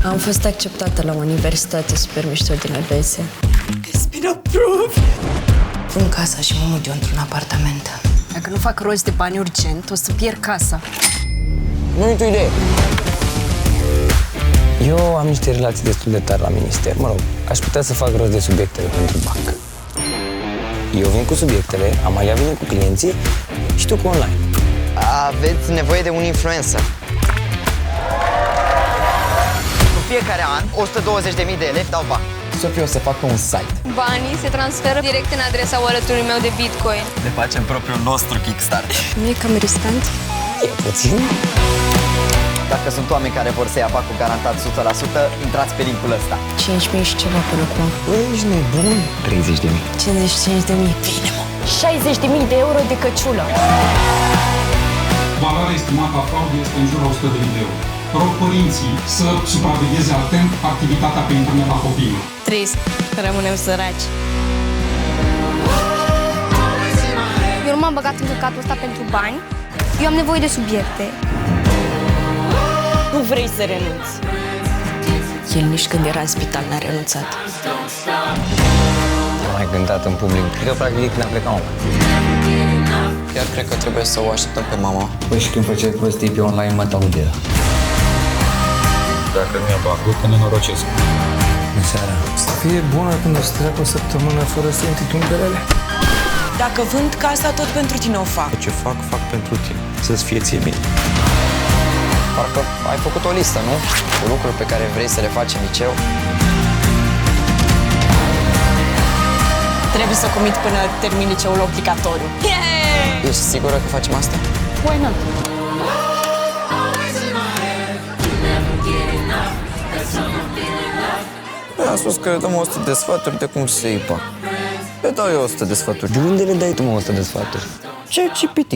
Am fost acceptată la universitate super mișto din Elveția. It's been approved! Pun casa și mă mut eu într-un apartament. Dacă nu fac rost de bani urgent, o să pierd casa. Nu uite o idee. Eu am niște relații destul de tari la minister. Mă rog, aș putea să fac rost de subiectele pentru bancă. Eu vin cu subiectele, Amalia vine cu clienții și tu cu online. Aveți nevoie de un influencer. În fiecare an, 120.000 de elevi dau bani. Sofia o să facă un site. Banii se transferă direct în adresa wallet-ului meu de Bitcoin. Ne facem propriul nostru Kickstart. Nu e cam riscant? E puțin. Dacă sunt oameni care vor să ia bacul garantat 100%, intrați pe linkul ăsta. 5.000 și ceva până acum. Ești nebun? 30.000. 55.000. Bine, mă. 60.000 de euro de căciulă. Valoarea estimată a fraudei este în jurul 100.000 de euro. Rog părinții să supravegheze atent activitatea pe internet a copiilor. Trist, rămânem săraci. Eu nu m-am băgat în căcatul ăsta pentru bani. Eu am nevoie de subiecte. Nu vrei să renunți. El nici când era în spital n-a renunțat. Am mai cântat în public. Cred că practic când a plecat omul. Chiar cred că trebuie să o așteptăm pe mama. Păi și când făceai prostii pe online, mă taud de ea. Dacă nu e bacul, te nenorocesc. În seara. Să fie bună când o să treacă o săptămână fără să intri tu în perele. Dacă vând casa, tot pentru tine o fac. Ce fac, fac pentru tine. Să-ți fie ție bine. Parcă ai făcut o listă, nu? Cu lucruri pe care vrei să le faci în liceu. Trebuie să comit până termin liceul obligatoriu. Yeah! Ești sigură că facem asta? Why not? A spus că dăm 100 de sfaturi de cum să iei pac. Le dau eu 100 de sfaturi. De unde le dai tu, mă, 100 de sfaturi? Ce GPT?